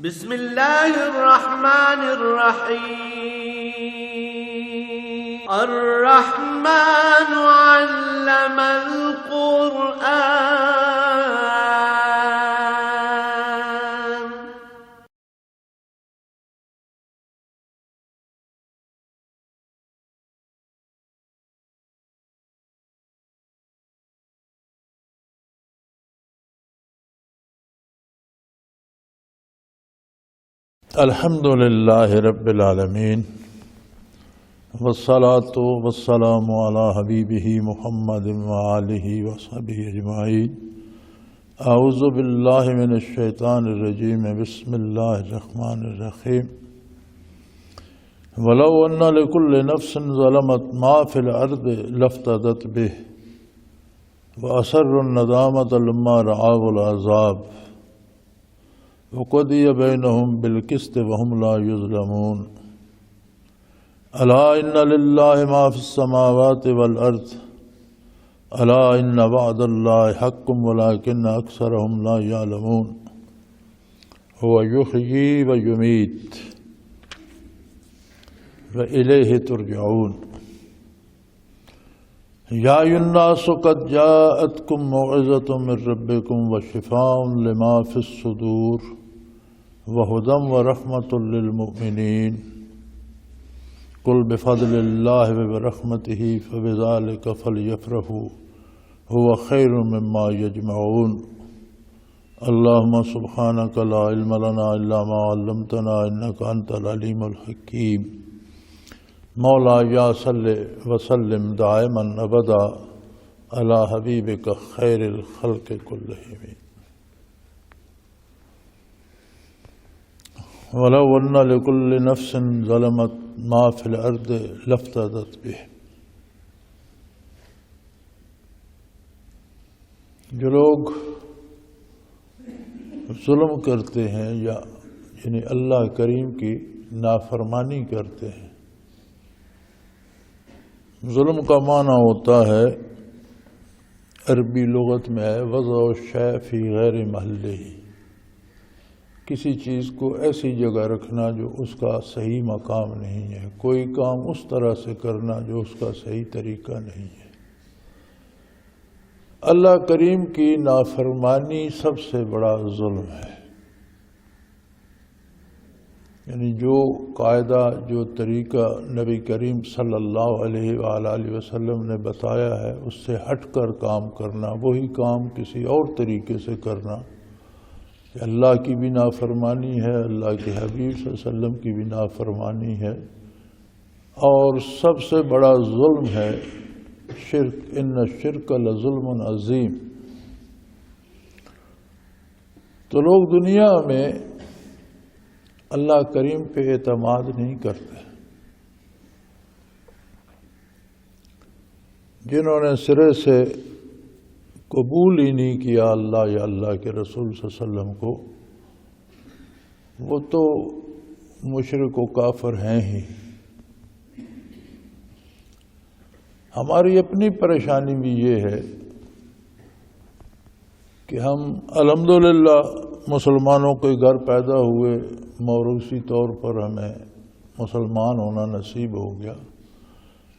بسم الله الرحمن الرحيم. الرحمن علم القرآن. الحمد للہ رب العالمین والصلاة والسلام علی حبیبہ محمد وآلہ وصحبہ اجمعین. اعوذ باللہ من الشیطان الرجیم. بسم اللہ الرحمن الرحیم. ولو ان لکل نفس ظلمت ما فی الارض لافتدت به واسروا الندامۃ لما رأوا العذاب وقضی بینہم بالقسط وہم لا یظلمون. الا ان للہ ما فی السماوات والارض الا ان وعد اللہ حق ولکن اکثرہم لا یعلمون. هو یحیی ویمیت والیہ ترجعون. یا ایھا الناس قد جاءتکم موعظۃ من ربکم وشفاء لما فی الصدور وہدی ورحمۃ للمؤمنین. قل بفضل اللہ وبرحمتہ فبذلک فلیفرحوا هو خیر مما یجمعون. اللہم سبحانک لا علم لنا الا ما علمتنا انک انت العلیم الحکیم. مولا یا صلی وسلم دائما ابدا علی حبیبک خیر الخلق کلہم. ولو ان لکل نفس ظلمت ما فی الارض لافتدت به. جو لوگ ظلم کرتے ہیں یعنی اللہ کریم کی نافرمانی کرتے ہیں. ظلم کا معنی ہوتا ہے عربی لغت میں ہے وضع الشیء فی غیر محلہ. کسی چیز کو ایسی جگہ رکھنا جو اس کا صحیح مقام نہیں ہے، کوئی کام اس طرح سے کرنا جو اس کا صحیح طریقہ نہیں ہے. اللہ کریم کی نافرمانی سب سے بڑا ظلم ہے. یعنی جو قاعدہ جو طریقہ نبی کریم صلی اللہ علیہ وآلہ وسلم نے بتایا ہے اس سے ہٹ کر کام کرنا، وہی کام کسی اور طریقے سے کرنا، کہ اللہ کی بھی نافرمانی ہے، اللہ کے حبیب صلی اللہ علیہ وسلم کی بھی نافرمانی ہے. اور سب سے بڑا ظلم ہے شرک. ان الشرک لظلم عظیم. تو لوگ دنیا میں اللہ کریم پہ اعتماد نہیں کرتے. جنہوں نے سرے سے قبول ہی نہیں کیا اللہ یا اللہ کے رسول صلی اللہ علیہ وسلم کو، وہ تو مشرک و کافر ہیں ہی. ہماری اپنی پریشانی بھی یہ ہے کہ ہم الحمدللہ مسلمانوں کے گھر پیدا ہوئے، موروثی طور پر ہمیں مسلمان ہونا نصیب ہو گیا،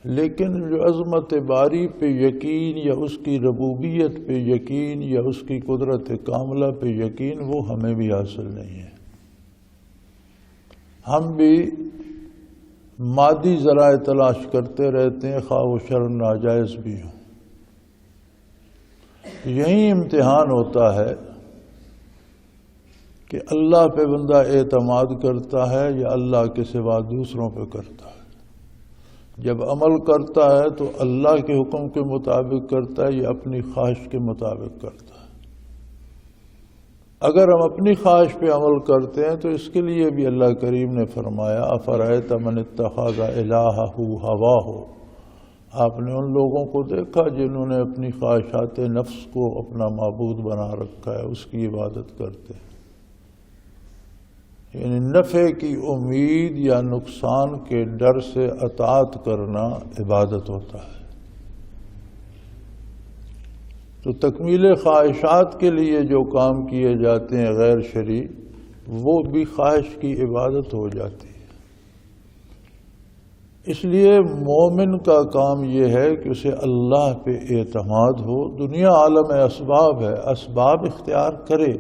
لیکن جو عظمت باری پہ یقین یا اس کی ربوبیت پہ یقین یا اس کی قدرت کاملہ پہ یقین وہ ہمیں بھی حاصل نہیں ہے. ہم بھی مادی ذرائع تلاش کرتے رہتے ہیں، خواہ و شر ناجائز بھی ہوں. یہی امتحان ہوتا ہے کہ اللہ پہ بندہ اعتماد کرتا ہے یا اللہ کے سوا دوسروں پہ کرتا ہے. جب عمل کرتا ہے تو اللہ کے حکم کے مطابق کرتا ہے یا اپنی خواہش کے مطابق کرتا ہے. اگر ہم اپنی خواہش پہ عمل کرتے ہیں تو اس کے لیے بھی اللہ کریم نے فرمایا افرأیت من اتخذ الہہ ہواہ. آپ نے ان لوگوں کو دیکھا جنہوں نے اپنی خواہشات نفس کو اپنا معبود بنا رکھا ہے، اس کی عبادت کرتے ہیں. یعنی نفع کی امید یا نقصان کے ڈر سے اطاعت کرنا عبادت ہوتا ہے. تو تکمیل خواہشات کے لیے جو کام کیے جاتے ہیں غیر شرعی، وہ بھی خواہش کی عبادت ہو جاتی ہے۔ اس لیے مومن کا کام یہ ہے کہ اسے اللہ پہ اعتماد ہو۔ دنیا عالم اسباب ہے، اسباب اختیار کرے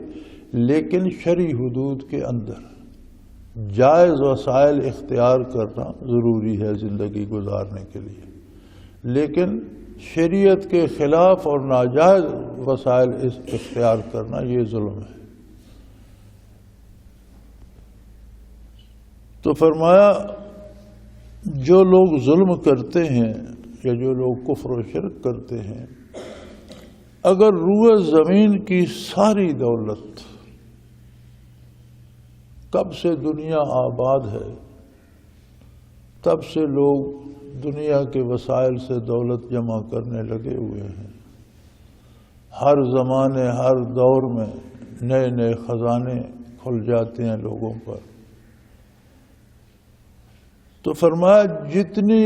لیکن شرعی حدود کے اندر۔ جائز وسائل اختیار کرنا ضروری ہے زندگی گزارنے کے لیے، لیکن شریعت کے خلاف اور ناجائز وسائل اختیار کرنا یہ ظلم ہے۔ تو فرمایا جو لوگ ظلم کرتے ہیں یا جو لوگ کفر و شرک کرتے ہیں، اگر روئے زمین کی ساری دولت، کب سے دنیا آباد ہے تب سے لوگ دنیا کے وسائل سے دولت جمع کرنے لگے ہوئے ہیں۔ ہر زمانے ہر دور میں نئے نئے خزانے کھل جاتے ہیں لوگوں پر۔ تو فرمایا جتنی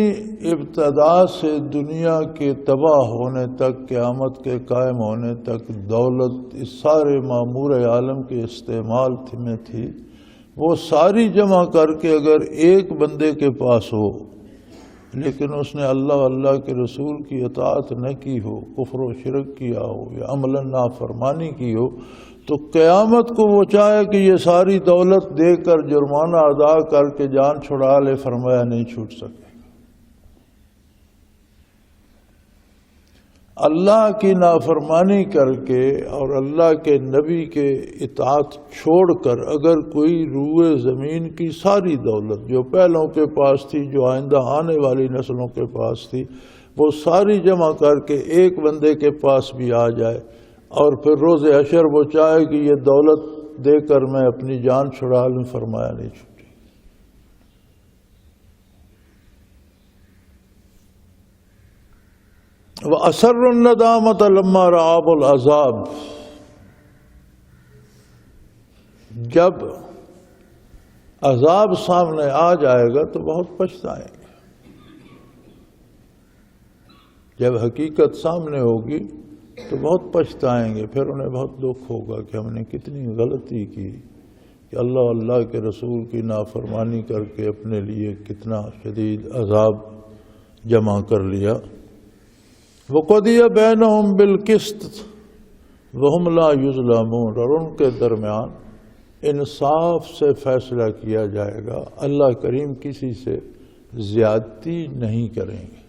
ابتدا سے دنیا کے تباہ ہونے تک، قیامت کے قائم ہونے تک دولت اس سارے معمور عالم کے استعمال میں تھی، وہ ساری جمع کر کے اگر ایک بندے کے پاس ہو لیکن اس نے اللہ کے رسول کی اطاعت نہ کی ہو، کفر و شرک کیا ہو یا عملاً نافرمانی کی ہو، تو قیامت کو وہ چاہے کہ یہ ساری دولت دے کر جرمانہ ادا کر کے جان چھڑا لے، فرمایا نہیں چھوٹ سکے۔ اللہ کی نافرمانی کر کے اور اللہ کے نبی کے اطاعت چھوڑ کر اگر کوئی روئے زمین کی ساری دولت جو پہلوں کے پاس تھی، جو آئندہ آنے والی نسلوں کے پاس تھی، وہ ساری جمع کر کے ایک بندے کے پاس بھی آ جائے اور پھر روز حشر وہ چاہے کہ یہ دولت دے کر میں اپنی جان چھڑا لوں، فرمایا نہیں چھوٹی۔ وَأَسَرُّ النَّدَامَةَ لَمَّا رَأَوْا الْعَذَابَ، جب عذاب سامنے آ جائے گا تو بہت پچھتائیں گے۔ جب حقیقت سامنے ہوگی تو بہت پچھتائیں گے، پھر انہیں بہت دکھ ہوگا کہ ہم نے کتنی غلطی کی کہ اللہ کے رسول کی نافرمانی کر کے اپنے لیے کتنا شدید عذاب جمع کر لیا۔ وَقُضِيَ بَيْنَهُمْ بِالْقِسْطِ وَهُمْ لَا يُظْلَمُونَ، اور ان کے درمیان انصاف سے فیصلہ کیا جائے گا، اللہ کریم کسی سے زیادتی نہیں کریں گے۔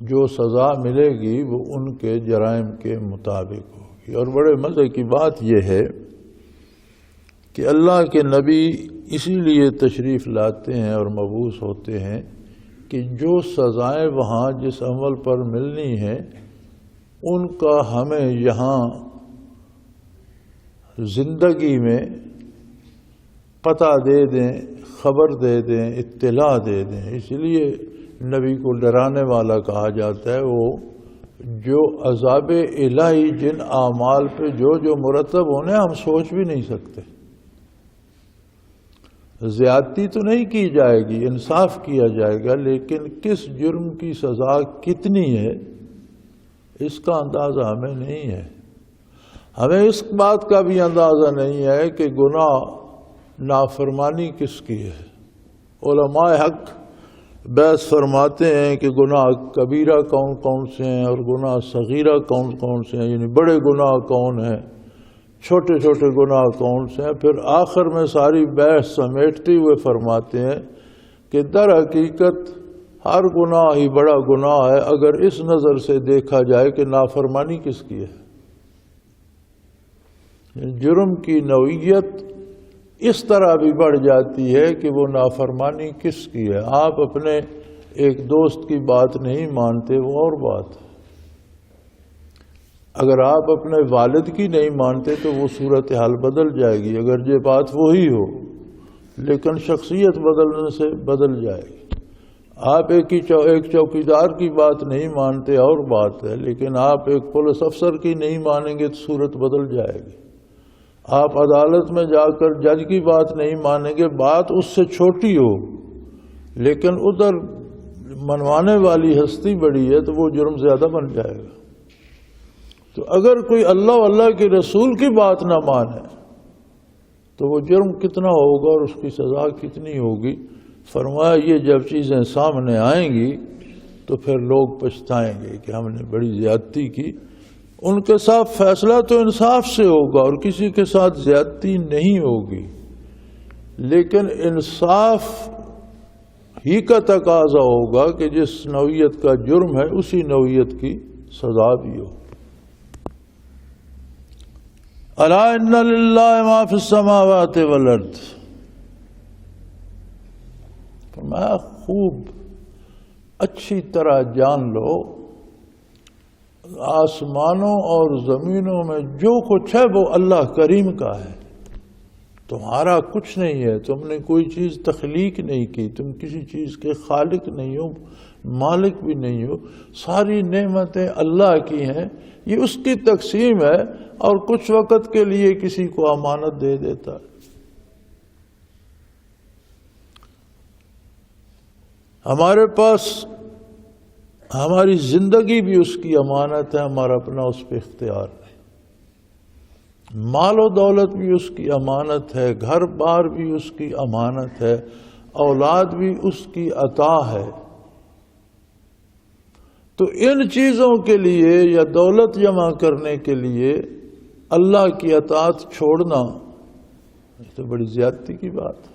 جو سزا ملے گی وہ ان کے جرائم کے مطابق ہوگی۔ اور بڑے مزے کی بات یہ ہے کہ اللہ کے نبی اسی لیے تشریف لاتے ہیں اور مبعوث ہوتے ہیں کہ جو سزائیں وہاں جس عمل پر ملنی ہیں ان کا ہمیں یہاں زندگی میں پتہ دے دیں، خبر دے دیں، اطلاع دے دیں۔ اس لیے نبی کو ڈرانے والا کہا جاتا ہے، وہ جو عذاب الہی جن اعمال پہ جو مرتب ہونے ہم سوچ بھی نہیں سکتے۔ زیادتی تو نہیں کی جائے گی، انصاف کیا جائے گا، لیکن کس جرم کی سزا کتنی ہے اس کا اندازہ ہمیں نہیں ہے۔ ہمیں اس بات کا بھی اندازہ نہیں ہے کہ گناہ نافرمانی کس کی ہے۔ علماء حق بحث فرماتے ہیں کہ گناہ کبیرہ کون کون سے ہیں اور گناہ صغیرہ کون کون سے ہیں، یعنی بڑے گناہ کون ہیں، چھوٹے چھوٹے گناہ کون سے ہیں۔ پھر آخر میں ساری بحث سمیٹتے ہوئے فرماتے ہیں کہ در حقیقت ہر گناہ ہی بڑا گناہ ہے اگر اس نظر سے دیکھا جائے کہ نافرمانی کس کی ہے۔ جرم کی نوعیت اس طرح بھی بڑھ جاتی ہے کہ وہ نافرمانی کس کی ہے۔ آپ اپنے ایک دوست کی بات نہیں مانتے وہ اور بات ہے، اگر آپ اپنے والد کی نہیں مانتے تو وہ صورتحال بدل جائے گی، اگر یہ بات وہی ہو لیکن شخصیت بدلنے سے بدل جائے گی۔ آپ ایک چوکیدار کی بات نہیں مانتے اور بات ہے، لیکن آپ ایک پولیس افسر کی نہیں مانیں گے تو صورت بدل جائے گی۔ آپ عدالت میں جا کر جج کی بات نہیں مانیں گے، بات اس سے چھوٹی ہو لیکن ادھر منوانے والی ہستی بڑی ہے تو وہ جرم زیادہ بن جائے گا۔ تو اگر کوئی اللہ کے رسول کی بات نہ مانے تو وہ جرم کتنا ہوگا اور اس کی سزا کتنی ہوگی؟ فرمایا یہ جب چیزیں سامنے آئیں گی تو پھر لوگ پچھتائیں گے کہ ہم نے بڑی زیادتی کی۔ ان کے ساتھ فیصلہ تو انصاف سے ہوگا اور کسی کے ساتھ زیادتی نہیں ہوگی، لیکن انصاف ہی کا تقاضا ہوگا کہ جس نوعیت کا جرم ہے اسی نوعیت کی سزا بھی ہو۔ الا ان للہ ما فی السماوات والارض، فرمایا خوب اچھی طرح جان لو آسمانوں اور زمینوں میں جو کچھ ہے وہ اللہ کریم کا ہے، تمہارا کچھ نہیں ہے، تم نے کوئی چیز تخلیق نہیں کی، تم کسی چیز کے خالق نہیں ہو، مالک بھی نہیں ہو، ساری نعمتیں اللہ کی ہیں، یہ اس کی تقسیم ہے اور کچھ وقت کے لیے کسی کو امانت دے دیتا ہے۔ ہمارے پاس ہماری زندگی بھی اس کی امانت ہے، ہمارا اپنا اس پہ اختیار نہیں، مال و دولت بھی اس کی امانت ہے، گھر بار بھی اس کی امانت ہے، اولاد بھی اس کی عطا ہے۔ تو ان چیزوں کے لیے یا دولت جمع کرنے کے لیے اللہ کی اطاعت چھوڑنا یہ تو بڑی زیادتی کی بات ہے۔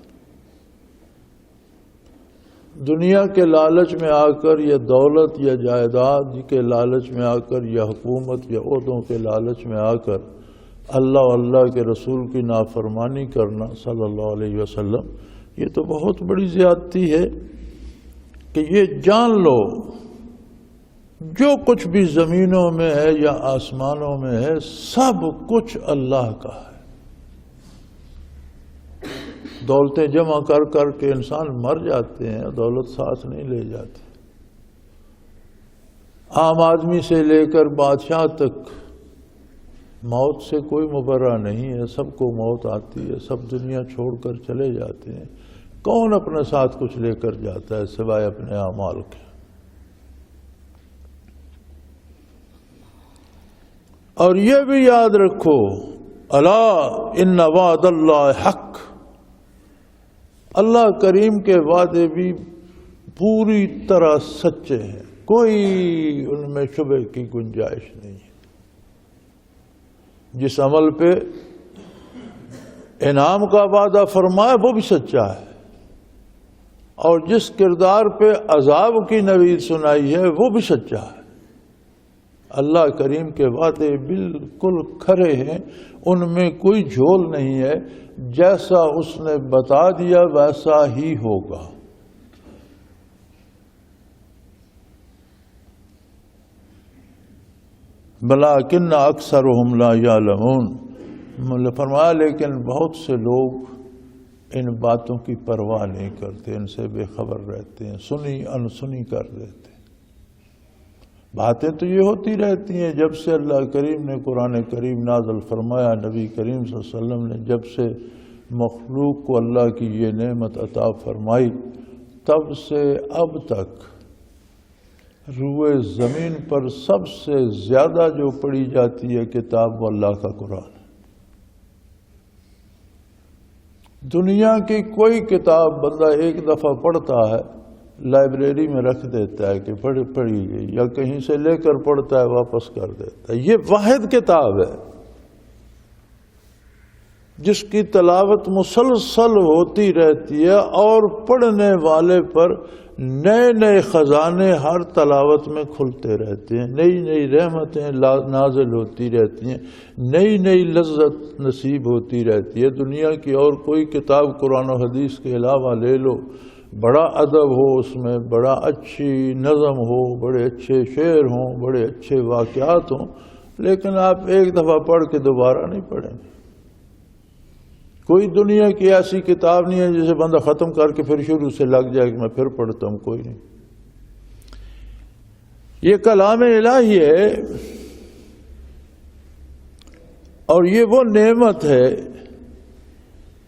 دنیا کے لالچ میں آ کر یا دولت یا جائیداد کے لالچ میں آ کر یا حکومت یا عہدوں کے لالچ میں آ کر اللہ و اللہ کے رسول کی نافرمانی کرنا صلی اللہ علیہ وسلم، یہ تو بہت بڑی زیادتی ہے کہ یہ جان لو جو کچھ بھی زمینوں میں ہے یا آسمانوں میں ہے سب کچھ اللہ کا ہے۔ دولتیں جمع کر کر کے انسان مر جاتے ہیں، دولت ساتھ نہیں لے جاتے۔ عام آدمی سے لے کر بادشاہ تک موت سے کوئی مبرہ نہیں ہے، سب کو موت آتی ہے، سب دنیا چھوڑ کر چلے جاتے ہیں۔ کون اپنے ساتھ کچھ لے کر جاتا ہے سوائے اپنے اعمال کے؟ اور یہ بھی یاد رکھو الا ان وعد اللہ حق، اللہ کریم کے وعدے بھی پوری طرح سچے ہیں، کوئی ان میں شبہ کی گنجائش نہیں ہے۔ جس عمل پہ انعام کا وعدہ فرمایا وہ بھی سچا ہے، اور جس کردار پہ عذاب کی نوید سنائی ہے وہ بھی سچا ہے۔ اللہ کریم کے وعدے بالکل کھرے ہیں، ان میں کوئی جھول نہیں ہے، جیسا اس نے بتا دیا ویسا ہی ہوگا۔ بلاکن اکثرہم لا یعلمون، فرمایا لیکن بہت سے لوگ ان باتوں کی پرواہ نہیں کرتے، ان سے بے خبر رہتے ہیں، سنی انسنی کر دیتے ہیں۔ باتیں تو یہ ہوتی رہتی ہیں جب سے اللہ کریم نے قرآن کریم نازل فرمایا، نبی کریم صلی اللہ علیہ وسلم نے جب سے مخلوق کو اللہ کی یہ نعمت عطا فرمائی، تب سے اب تک روئے زمین پر سب سے زیادہ جو پڑھی جاتی ہے کتاب وہ اللہ کا قرآن ہے۔ دنیا کی کوئی کتاب بندہ ایک دفعہ پڑھتا ہے، لائبریری میں رکھ دیتا ہے کہ پڑھی گئی، یا کہیں سے لے کر پڑھتا ہے واپس کر دیتا ہے۔ یہ واحد کتاب ہے جس کی تلاوت مسلسل ہوتی رہتی ہے، اور پڑھنے والے پر نئے نئے خزانے ہر تلاوت میں کھلتے رہتے ہیں، نئی نئی رحمتیں نازل ہوتی رہتی ہیں، نئی نئی لذت نصیب ہوتی رہتی ہے۔ دنیا کی اور کوئی کتاب قرآن و حدیث کے علاوہ لے لو، بڑا ادب ہو اس میں، بڑا اچھی نظم ہو، بڑے اچھے شعر ہوں، بڑے اچھے واقعات ہوں، لیکن آپ ایک دفعہ پڑھ کے دوبارہ نہیں پڑھیں گے۔ کوئی دنیا کی ایسی کتاب نہیں ہے جسے بندہ ختم کر کے پھر شروع سے لگ جائے کہ میں پھر پڑھتا ہوں، کوئی نہیں۔ یہ کلام الہی ہے، اور یہ وہ نعمت ہے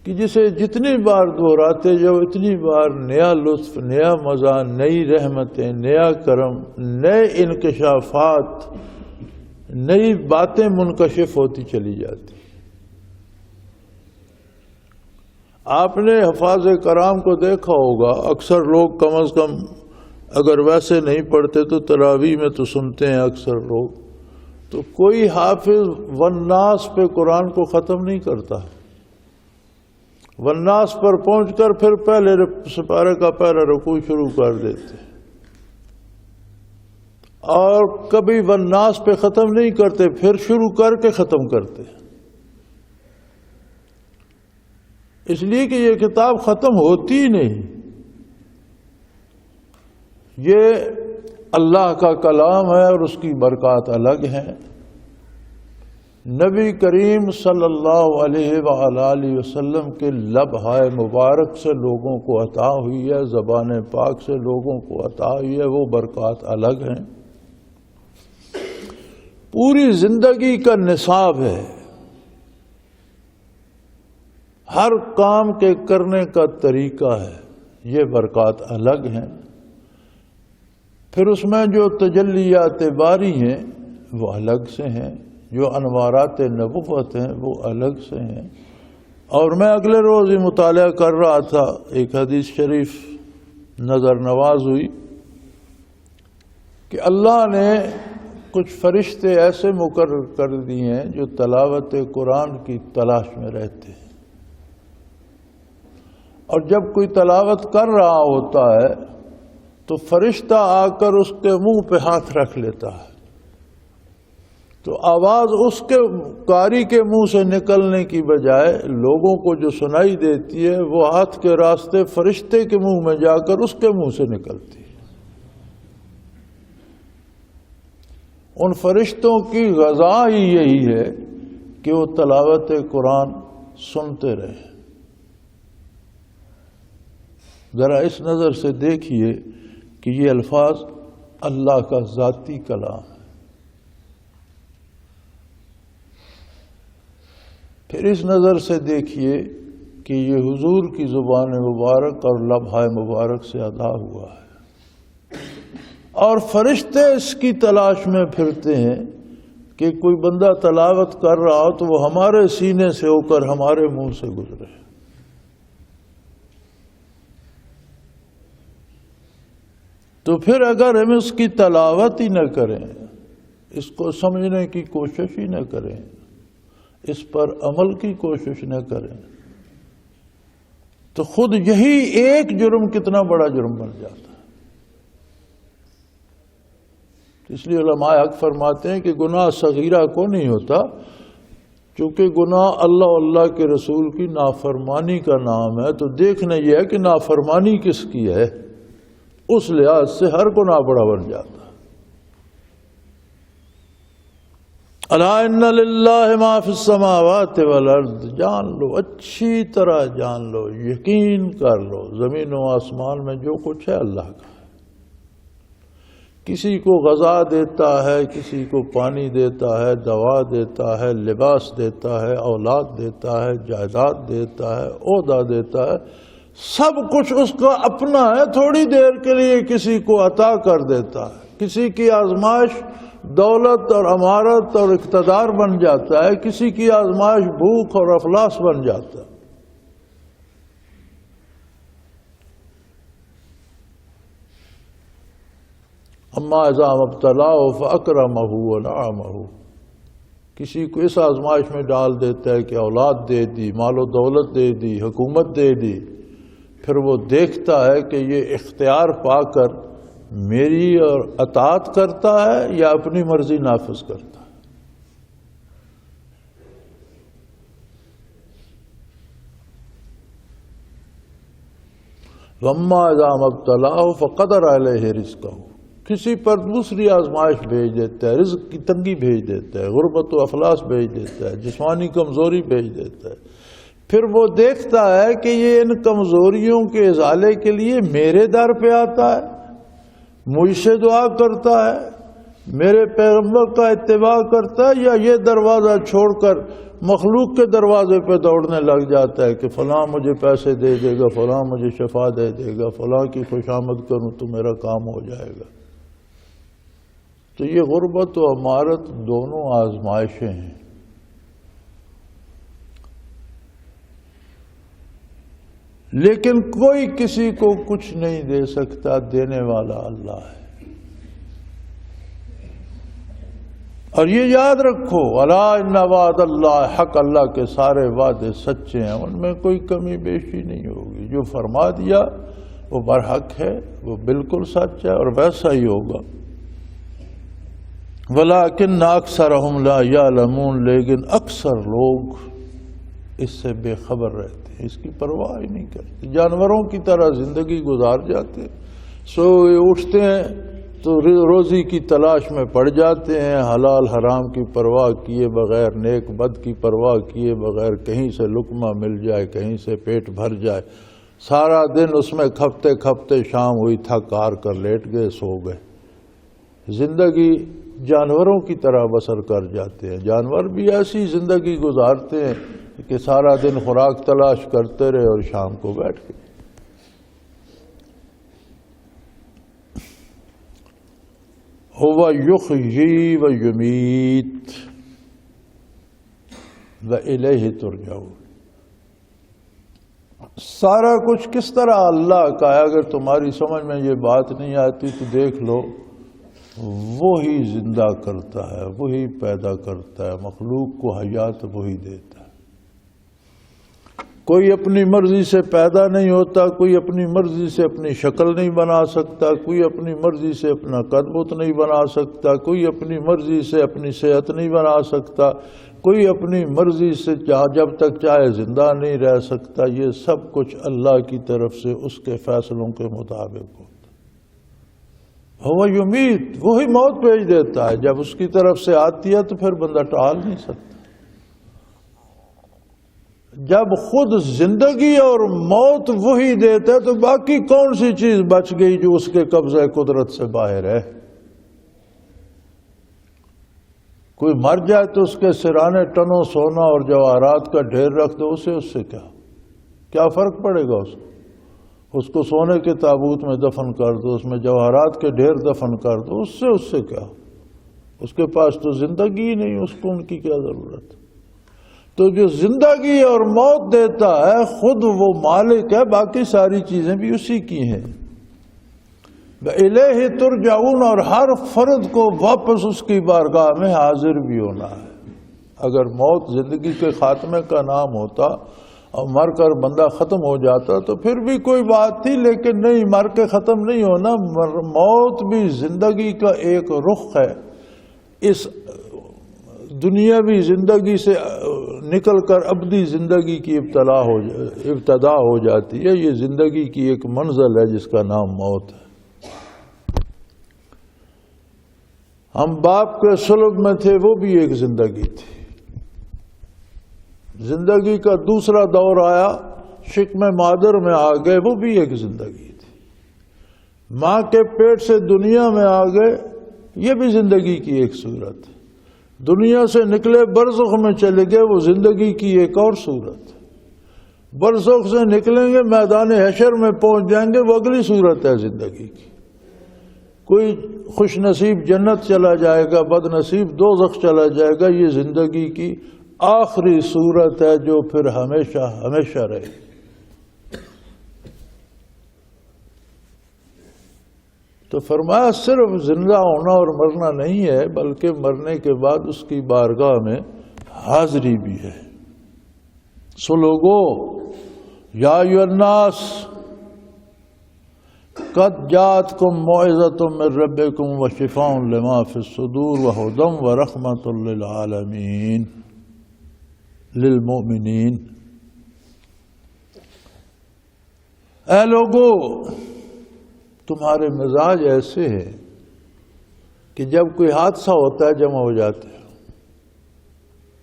کہ جسے جتنی بار دہراتے جاؤ اتنی بار نیا لطف، نیا مزہ، نئی رحمتیں، نیا کرم، نئے انکشافات، نئی باتیں منکشف ہوتی چلی جاتی۔ آپ نے حفاظ کرام کو دیکھا ہوگا، اکثر لوگ کم از کم اگر ویسے نہیں پڑھتے تو تراویح میں تو سنتے ہیں اکثر لوگ، تو کوئی حافظ والناس پہ قرآن کو ختم نہیں کرتا، والناس پر پہنچ کر پھر پہلے سپارے کا پہلا رکوع شروع کر دیتے، اور کبھی والناس پہ ختم نہیں کرتے، پھر شروع کر کے ختم کرتے، اس لیے کہ یہ کتاب ختم ہوتی ہی نہیں، یہ اللہ کا کلام ہے اور اس کی برکات الگ ہیں۔ نبی کریم صلی اللہ علیہ وآلہ وسلم کے لبہائے مبارک سے لوگوں کو عطا ہوئی ہے، زبان پاک سے لوگوں کو عطا ہوئی ہے، وہ برکات الگ ہیں۔ پوری زندگی کا نصاب ہے، ہر کام کے کرنے کا طریقہ ہے، یہ برکات الگ ہیں۔ پھر اس میں جو تجلیات باری ہیں وہ الگ سے ہیں، جو انوارات نبوت ہیں وہ الگ سے ہیں۔ اور میں اگلے روز ہی مطالعہ کر رہا تھا، ایک حدیث شریف نظر نواز ہوئی کہ اللہ نے کچھ فرشتے ایسے مقرر کر دیے ہیں جو تلاوت قرآن کی تلاش میں رہتے ہیں، اور جب کوئی تلاوت کر رہا ہوتا ہے تو فرشتہ آ کر اس کے منہ پہ ہاتھ رکھ لیتا ہے، تو آواز اس کے قاری کے منہ سے نکلنے کی بجائے لوگوں کو جو سنائی دیتی ہے وہ ہاتھ کے راستے فرشتے کے منہ میں جا کر اس کے منہ سے نکلتی ہے۔ ان فرشتوں کی غذا ہی یہی ہے کہ وہ تلاوت قرآن سنتے رہیں۔ ذرا اس نظر سے دیکھیے کہ یہ الفاظ اللہ کا ذاتی کلام ہے، پھر اس نظر سے دیکھیے کہ یہ حضور کی زبان مبارک اور لبھائے مبارک سے ادا ہوا ہے، اور فرشتے اس کی تلاش میں پھرتے ہیں کہ کوئی بندہ تلاوت کر رہا ہو تو وہ ہمارے سینے سے ہو کر ہمارے منہ سے گزرے۔ تو پھر اگر ہم اس کی تلاوت ہی نہ کریں، اس کو سمجھنے کی کوشش ہی نہ کریں، اس پر عمل کی کوشش نہ کریں، تو خود یہی ایک جرم کتنا بڑا جرم بن جاتا ہے۔ اس لیے علماء حق فرماتے ہیں کہ گناہ صغیرہ کو نہیں ہوتا، چونکہ گناہ اللہ و اللہ کے رسول کی نافرمانی کا نام ہے، تو دیکھنا یہ ہے کہ نافرمانی کس کی ہے، اس لحاظ سے ہر گناہ بڑا بن جاتا ہے۔ الا ان للہ ما فی السماوات والارض، جان لو، اچھی طرح جان لو، یقین کر لو، زمین و آسمان میں جو کچھ ہے اللہ کا ہے۔ کسی کو غذا دیتا ہے، کسی کو پانی دیتا ہے، دوا دیتا ہے، لباس دیتا ہے، اولاد دیتا ہے، جائیداد دیتا ہے، عہدہ دیتا ہے، سب کچھ اس کا اپنا ہے، تھوڑی دیر کے لیے کسی کو عطا کر دیتا ہے۔ کسی کی آزمائش دولت اور امارت اور اقتدار بن جاتا ہے، کسی کی آزمائش بھوک اور افلاس بن جاتا ہے۔ اما اذا ابتلاه فاکرمہ ونعمہ، کسی کو اس آزمائش میں ڈال دیتا ہے کہ اولاد دے دی، مال و دولت دے دی، حکومت دے دی، پھر وہ دیکھتا ہے کہ یہ اختیار پا کر میری اور اطاعت کرتا ہے یا اپنی مرضی نافذ کرتا ہے۔ وَأَمَّا إِذَا مَا ابْتَلَاهُ فَقَدَرَ عَلَيْهِ رِزْقَهُ، کسی پر دوسری آزمائش بھیج دیتا ہے، رزق کی تنگی بھیج دیتا ہے، غربت و افلاس بھیج دیتا ہے، جسمانی کمزوری بھیج دیتا ہے، پھر وہ دیکھتا ہے کہ یہ ان کمزوریوں کے ازالے کے لیے میرے در پہ آتا ہے، مجھ سے دعا کرتا ہے، میرے پیغمبر کا اتباع کرتا ہے، یا یہ دروازہ چھوڑ کر مخلوق کے دروازے پہ دوڑنے لگ جاتا ہے کہ فلاں مجھے پیسے دے دے گا، فلاں مجھے شفا دے دے گا، فلاں کی خوشامد کروں تو میرا کام ہو جائے گا۔ تو یہ غربت و امارت دونوں آزمائشیں ہیں۔ لیکن کوئی کسی کو کچھ نہیں دے سکتا، دینے والا اللہ ہے۔ اور یہ یاد رکھو، الا ان وعد اللہ حق، اللہ کے سارے وعدے سچے ہیں، ان میں کوئی کمی بیشی نہیں ہوگی۔ جو فرما دیا وہ برحق ہے، وہ بالکل سچ ہے اور ویسا ہی ہوگا۔ ولیکن اکثرہم لا یعلمون، لیکن اکثر لوگ اس سے بے خبر رہتے ہیں، اس کی پرواہ ہی نہیں کرتے، جانوروں کی طرح زندگی گزار جاتے ہیں، سوئے اٹھتے ہیں تو روزی کی تلاش میں پڑ جاتے ہیں، حلال حرام کی پرواہ کیے بغیر، نیک بد کی پرواہ کیے بغیر، کہیں سے لقمہ مل جائے، کہیں سے پیٹ بھر جائے، سارا دن اس میں کھپتے کھپتے شام ہوئی، تھک ہار کر لیٹ گئے، سو گئے۔ زندگی جانوروں کی طرح بسر کر جاتے ہیں۔ جانور بھی ایسی زندگی گزارتے ہیں کہ سارا دن خوراک تلاش کرتے رہے اور شام کو بیٹھ گئے۔ هو یحیی و یمیت و الیہ ترجعون۔ سارا کچھ کس طرح اللہ کا ہے، اگر تمہاری سمجھ میں یہ بات نہیں آتی تو دیکھ لو، وہی زندہ کرتا ہے، وہی پیدا کرتا ہے، مخلوق کو حیات وہی دیتا ہے۔ کوئی اپنی مرضی سے پیدا نہیں ہوتا، کوئی اپنی مرضی سے اپنی شکل نہیں بنا سکتا، کوئی اپنی مرضی سے اپنا قد بت نہیں بنا سکتا، کوئی اپنی مرضی سے اپنی صحت نہیں بنا سکتا، کوئی اپنی مرضی سے جب تک چاہے زندہ نہیں رہ سکتا۔ یہ سب کچھ اللہ کی طرف سے اس کے فیصلوں کے مطابق ہوتا۔ وہ یمیت، وہی موت بھیج دیتا ہے، جب اس کی طرف سے آتی ہے تو پھر بندہ ٹال نہیں سکتا۔ جب خود زندگی اور موت وہی دیتا ہے تو باقی کون سی چیز بچ گئی جو اس کے قبضہ قدرت سے باہر ہے؟ کوئی مر جائے تو اس کے سرانے ٹنوں سونا اور جواہرات کا ڈھیر رکھ دو، اس سے کیا فرق پڑے گا؟ اس کو سونے کے تابوت میں دفن کر دو، اس میں جواہرات کے ڈھیر دفن کر دو، اس سے کیا؟ اس کے پاس تو زندگی ہی نہیں، اس کو ان کی کیا ضرورت؟ تو جو زندگی اور موت دیتا ہے خود وہ مالک ہے، باقی ساری چیزیں بھی اسی کی ہیں۔ الیہ ترجعون، اور ہر فرد کو واپس اس کی بارگاہ میں حاضر بھی ہونا ہے۔ اگر موت زندگی کے خاتمے کا نام ہوتا اور مر کر بندہ ختم ہو جاتا تو پھر بھی کوئی بات تھی، لیکن نہیں، مر کے ختم نہیں ہونا۔ موت بھی زندگی کا ایک رخ ہے۔ اس دنیاوی زندگی سے نکل کر ابدی زندگی کی ابتدا ہو جاتی ہے۔ یہ زندگی کی ایک منزل ہے جس کا نام موت ہے۔ ہم باپ کے صلب میں تھے، وہ بھی ایک زندگی تھی۔ زندگی کا دوسرا دور آیا، شکم مادر میں آ گئے، وہ بھی ایک زندگی تھی۔ ماں کے پیٹ سے دنیا میں آ گئے، یہ بھی زندگی کی ایک صورت ہے۔ دنیا سے نکلے برزخ میں چلے گئے، وہ زندگی کی ایک اور صورت ہے۔ برزخ سے نکلیں گے، میدان حشر میں پہنچ جائیں گے، وہ اگلی صورت ہے زندگی کی۔ کوئی خوش نصیب جنت چلا جائے گا، بد نصیب دوزخ چلا جائے گا۔ یہ زندگی کی آخری صورت ہے جو پھر ہمیشہ ہمیشہ رہے گی۔ تو فرمایا صرف زندہ ہونا اور مرنا نہیں ہے، بلکہ مرنے کے بعد اس کی بارگاہ میں حاضری بھی ہے۔ سو لوگو، یا ایھا الناس قد جاءتکم موعظۃ من ربکم وشفاء لما فی الصدور وہدی ورحمۃ للعالمین للمؤمنین۔ اے لوگو، تمہارے مزاج ایسے ہیں کہ جب کوئی حادثہ ہوتا ہے جمع ہو جاتے ہیں،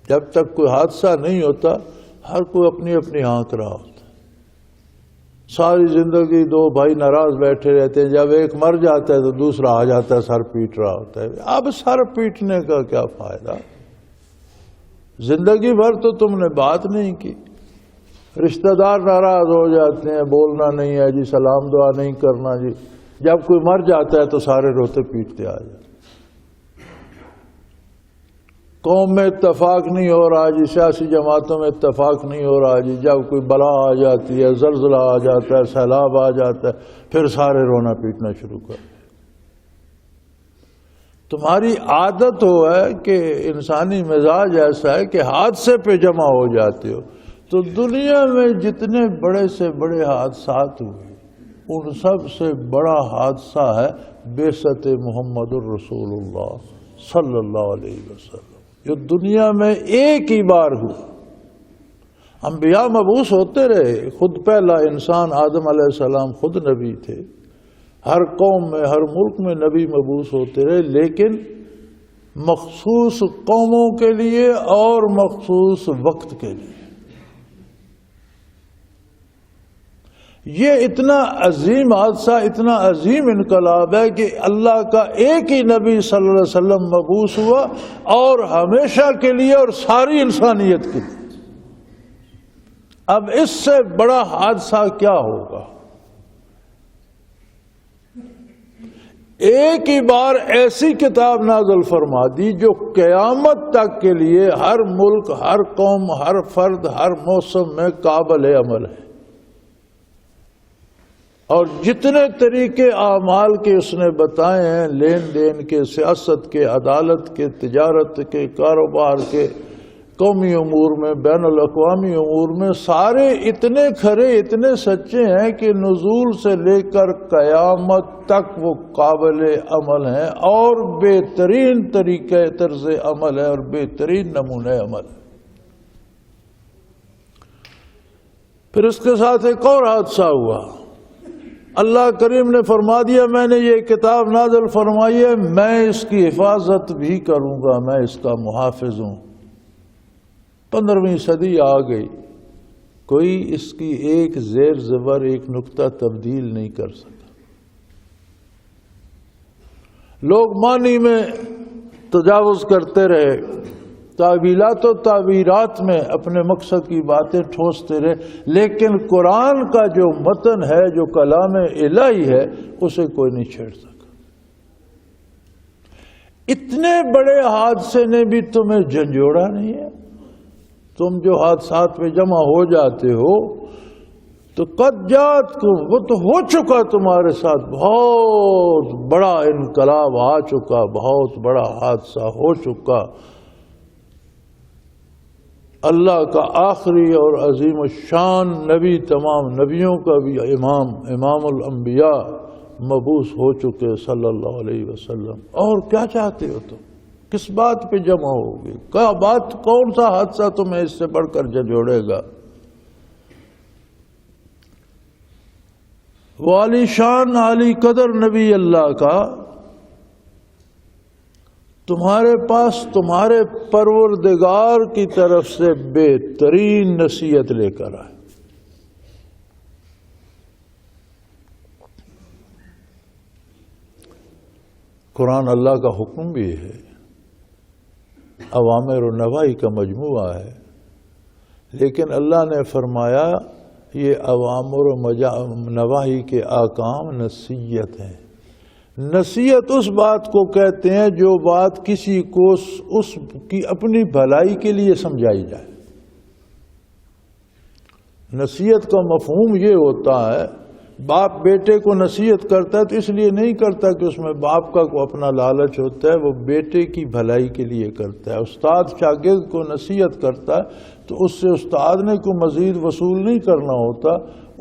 جب تک کوئی حادثہ نہیں ہوتا ہر کوئی اپنی اپنی ہانک رہا ہوتا ہے۔ ساری زندگی دو بھائی ناراض بیٹھے رہتے ہیں، جب ایک مر جاتا ہے تو دوسرا آ جاتا ہے، سر پیٹ رہا ہوتا ہے۔ اب سر پیٹنے کا کیا فائدہ؟ زندگی بھر تو تم نے بات نہیں کی، رشتہ دار ناراض ہو جاتے ہیں، بولنا نہیں ہے جی، سلام دعا نہیں کرنا جی، جب کوئی مر جاتا ہے تو سارے روتے پیٹتے آ جاتے۔ قوم میں اتفاق نہیں ہو رہا جی، سیاسی جماعتوں میں اتفاق نہیں ہو رہا جی، جب کوئی بلا آ جاتی ہے، زلزلہ آ جاتا ہے، سیلاب آ جاتا ہے، پھر سارے رونا پیٹنا شروع کر۔ تمہاری عادت ہے کہ انسانی مزاج ایسا ہے کہ حادثے پہ جمع ہو جاتے ہو۔ تو دنیا میں جتنے بڑے سے بڑے حادثات ہوئے ان سب سے بڑا حادثہ ہے بعثت محمد الرسول اللہ صلی اللہ علیہ وسلم، جو دنیا میں ایک ہی بار ہوا۔ انبیاء مبعوث ہوتے رہے، خود پہلا انسان آدم علیہ السلام خود نبی تھے، ہر قوم میں ہر ملک میں نبی مبعوث ہوتے رہے، لیکن مخصوص قوموں کے لیے اور مخصوص وقت کے لیے۔ یہ اتنا عظیم حادثہ، اتنا عظیم انقلاب ہے کہ اللہ کا ایک ہی نبی صلی اللہ علیہ وسلم مبعوث ہوا، اور ہمیشہ کے لیے اور ساری انسانیت کے لیے۔ اب اس سے بڑا حادثہ کیا ہوگا؟ ایک ہی بار ایسی کتاب نازل فرما دی جو قیامت تک کے لیے ہر ملک، ہر قوم، ہر فرد، ہر موسم میں قابل عمل ہے، اور جتنے طریقے اعمال کے اس نے بتائے ہیں، لین دین کے، سیاست کے، عدالت کے، تجارت کے، کاروبار کے، قومی امور میں، بین الاقوامی امور میں، سارے اتنے کھرے، اتنے سچے ہیں کہ نزول سے لے کر قیامت تک وہ قابل عمل ہیں، اور بہترین طریقے طرز عمل ہے اور بہترین نمونہ عمل ہے۔ پھر اس کے ساتھ ایک اور حادثہ ہوا۔ اللہ کریم نے فرما دیا میں نے یہ کتاب نازل فرمائی ہے، میں اس کی حفاظت بھی کروں گا، میں اس کا محافظ ہوں۔ 15ویں صدی آ گئی، کوئی اس کی ایک زیر زبر، ایک نقطہ تبدیل نہیں کر سکا۔ لوگ معنی میں تجاوز کرتے رہے، تعویلات و تعبیرات میں اپنے مقصد کی باتیں ٹھوستے رہے، لیکن قرآن کا جو متن ہے، جو کلام الہی ہے، اسے کوئی نہیں چھیڑ سکا۔ اتنے بڑے حادثے نے بھی تمہیں جھنجھوڑا نہیں ہے؟ تم جو حادثات پہ جمع ہو جاتے ہو تو قد جاتکم، وہ تو ہو چکا تمہارے ساتھ، بہت بڑا انقلاب آ چکا، بہت بڑا حادثہ ہو چکا۔ اللہ کا آخری اور عظیم الشان نبی، تمام نبیوں کا بھی امام الانبیاء مبعوث ہو چکے صلی اللہ علیہ وسلم۔ اور کیا چاہتے ہو تم؟ کس بات پہ جمع ہوگی؟ کیا بات، کون سا حادثہ تمہیں اس سے بڑھ کر جھنجھوڑے گا؟ وہ علی شان علی قدر نبی اللہ کا تمہارے پاس تمہارے پروردگار کی طرف سے بہترین نصیحت لے کر آئے۔ قرآن اللہ کا حکم بھی ہے، اوامر و نواہی کا مجموعہ ہے، لیکن اللہ نے فرمایا یہ اوامر و نواہی کے احکام نصیحت ہیں۔ نصیحت اس بات کو کہتے ہیں جو بات کسی کو اس کی اپنی بھلائی کے لیے سمجھائی جائے۔ نصیحت کا مفہوم یہ ہوتا ہے، باپ بیٹے کو نصیحت کرتا ہے تو اس لیے نہیں کرتا کہ اس میں باپ کا کوئی اپنا لالچ ہوتا ہے، وہ بیٹے کی بھلائی کے لیے کرتا ہے۔ استاد شاگرد کو نصیحت کرتا ہے تو اس سے استاد نے کوئی مزید وصول نہیں کرنا ہوتا،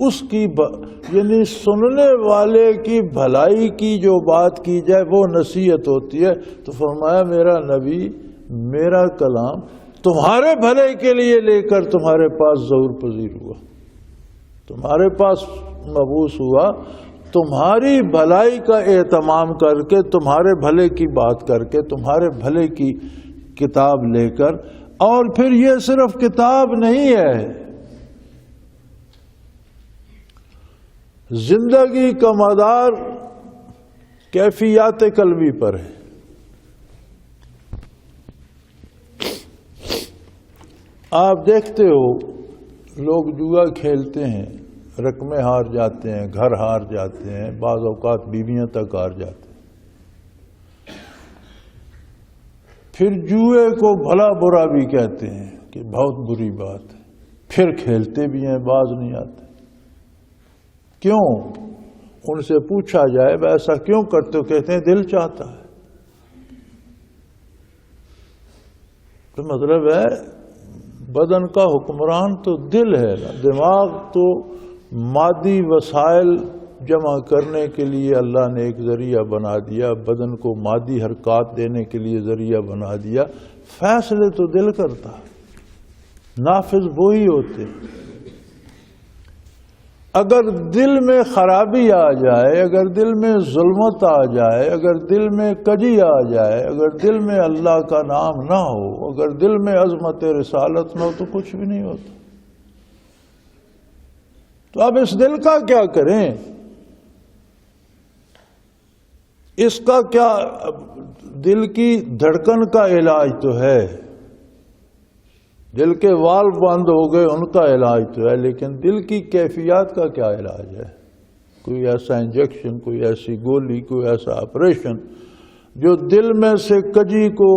اس کی یعنی سننے والے کی بھلائی کی جو بات کی جائے وہ نصیحت ہوتی ہے۔ تو فرمایا میرا نبی، میرا کلام تمہارے بھلے کے لیے لے کر تمہارے پاس ظہور پذیر ہوا، تمہارے پاس مبعوث ہوا، تمہاری بھلائی کا اہتمام کر کے، تمہارے بھلے کی بات کر کے، تمہارے بھلے کی کتاب لے کر۔ اور پھر یہ صرف کتاب نہیں ہے، زندگی کا مدار کیفیات قلبی پر ہے۔ آپ دیکھتے ہو لوگ جوا کھیلتے ہیں، رقمیں ہار جاتے ہیں، گھر ہار جاتے ہیں، بعض اوقات بیویاں تک ہار جاتے ہیں، پھر جوئے کو بھلا برا بھی کہتے ہیں کہ بہت بری بات ہے، پھر کھیلتے بھی ہیں، باز نہیں آتے۔ کیوں؟ ان سے پوچھا جائے ایسا کیوں کرتے ہو؟ کہتے ہیں دل چاہتا ہے۔ تو مطلب ہے بدن کا حکمران تو دل ہے نا، دماغ تو مادی وسائل جمع کرنے کے لیے اللہ نے ایک ذریعہ بنا دیا، بدن کو مادی حرکات دینے کے لیے ذریعہ بنا دیا، فیصلے تو دل کرتا ہے، نافذ وہی ہوتے۔ اگر دل میں خرابی آ جائے، اگر دل میں ظلمت آ جائے، اگر دل میں کجی آ جائے، اگر دل میں اللہ کا نام نہ ہو، اگر دل میں عظمت رسالت نہ ہو تو کچھ بھی نہیں ہوتا۔ تو اب اس دل کا کیا کریں؟ اس کا کیا؟ دل کی دھڑکن کا علاج تو ہے، دل کے وال بند ہو گئے ان کا علاج تو ہے، لیکن دل کی کیفیات کا کیا علاج ہے؟ کوئی ایسا انجیکشن، کوئی ایسی گولی، کوئی ایسا آپریشن جو دل میں سے کجی کو،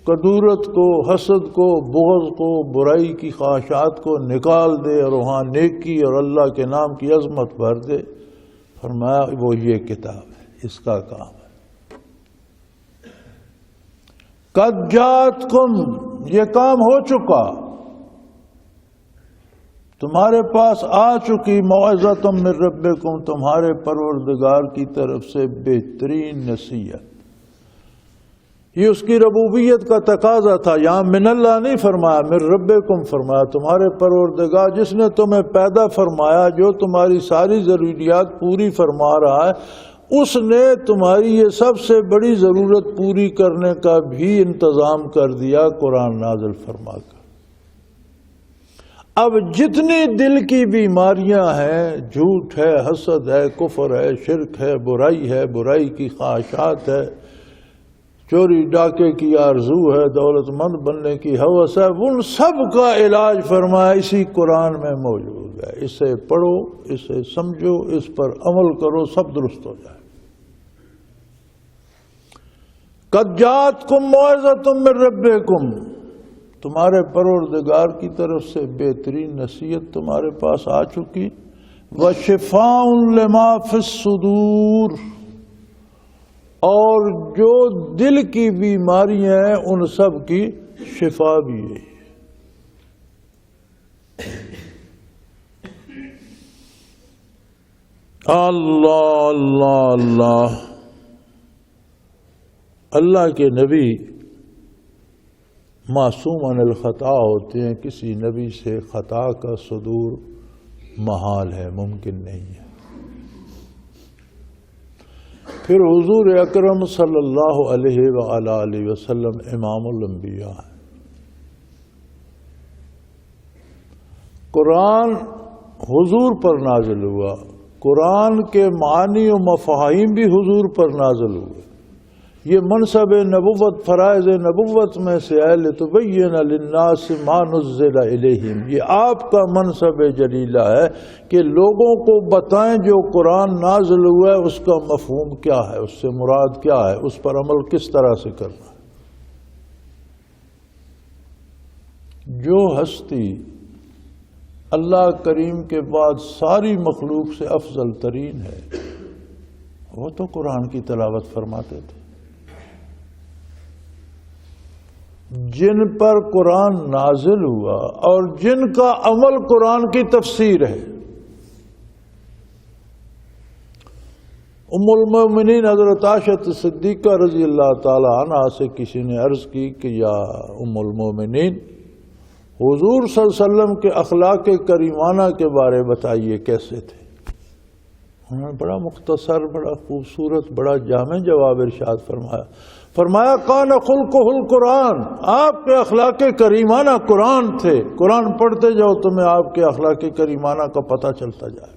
کدورت کو، حسد کو، بغض کو، برائی کی خواہشات کو نکال دے اور وہاں نیکی اور اللہ کے نام کی عظمت بھر دے۔ فرمایا وہ یہ کتاب ہے، اس کا کام ہے۔ قد جاتکم، یہ کام ہو چکا، تمہارے پاس آ چکی، موعظۃ من ربکم، تمہارے پروردگار کی طرف سے بہترین نصیحت۔ یہ اس کی ربوبیت کا تقاضا تھا، یہاں من اللہ نہیں فرمایا، من ربکم فرمایا، تمہارے پروردگار جس نے تمہیں پیدا فرمایا، جو تمہاری ساری ضروریات پوری فرما رہا ہے، اس نے تمہاری یہ سب سے بڑی ضرورت پوری کرنے کا بھی انتظام کر دیا قرآن نازل فرما کر۔ اب جتنی دل کی بیماریاں ہیں، جھوٹ ہے، حسد ہے، کفر ہے، شرک ہے، برائی کی خواہشات ہے، چوری ڈاکے کی آرزو ہے، دولت مند بننے کی ہوس ہے، ان سب کا علاج فرمایا اسی قرآن میں موجود ہے۔ اسے پڑھو، اسے سمجھو، اس پر عمل کرو، سب درست ہو جائے۔ قد جاتکم موعظۃ من ربکم، تمہارے پروردگار کی طرف سے بہترین نصیحت تمہارے پاس آ چکی، وشفاء لما فی الصدور، اور جو دل کی بیماریاں ہیں ان سب کی شفا بھی ہے۔ اللہ اللہ اللہ، اللہ کے نبی معصوم عن الخطا ہوتے ہیں، کسی نبی سے خطا کا صدور محال ہے، ممکن نہیں ہے۔ پھر حضور اکرم صلی اللہ علیہ وآلہ وسلم امام الانبیاء ہیں۔ قرآن حضور پر نازل ہوا، قرآن کے معانی و مفاہیم بھی حضور پر نازل ہوئے۔ یہ منصب نبوت، فرائض نبوت میں سے ہے، لِتُبَيِّنَ لِلنَّاسِ مَا نُزِّلَ إِلَيْهِمْ، یہ آپ کا منصب جلیلہ ہے کہ لوگوں کو بتائیں جو قرآن نازل ہوا ہے اس کا مفہوم کیا ہے، اس سے مراد کیا ہے، اس پر عمل کس طرح سے کرنا ہے۔ جو ہستی اللہ کریم کے بعد ساری مخلوق سے افضل ترین ہے، وہ تو قرآن کی تلاوت فرماتے تھے۔ جن پر قرآن نازل ہوا اور جن کا عمل قرآن کی تفسیر ہے۔ ام المومنین حضرت عائشہ صدیقہ رضی اللہ تعالی عنہا سے کسی نے عرض کی کہ یا ام المومنین، حضور صلی اللہ علیہ وسلم کے اخلاق کریمانہ کے بارے بتائیے کیسے تھے۔ انہوں نے بڑا مختصر، بڑا خوبصورت، بڑا جامع جواب ارشاد فرمایا کان خلقہ القرآن، آپ کے اخلاق کریمانہ قرآن تھے۔ قرآن پڑھتے جاؤ تمہیں آپ کے اخلاق کریمانہ کا پتہ چلتا جائے۔